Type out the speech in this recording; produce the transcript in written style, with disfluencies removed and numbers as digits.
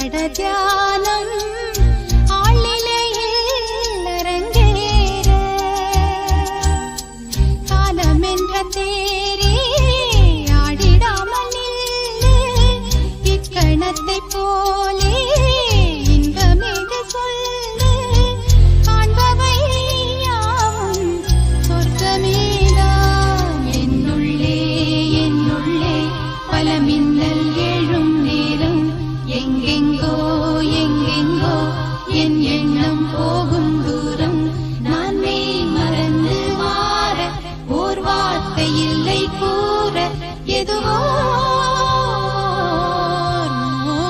பட தியானம் ஆளிலையில் அரங்கேற காலம் என்ற தேரே ஆடிடாமல் நில்லு இக்கணத்தை போலே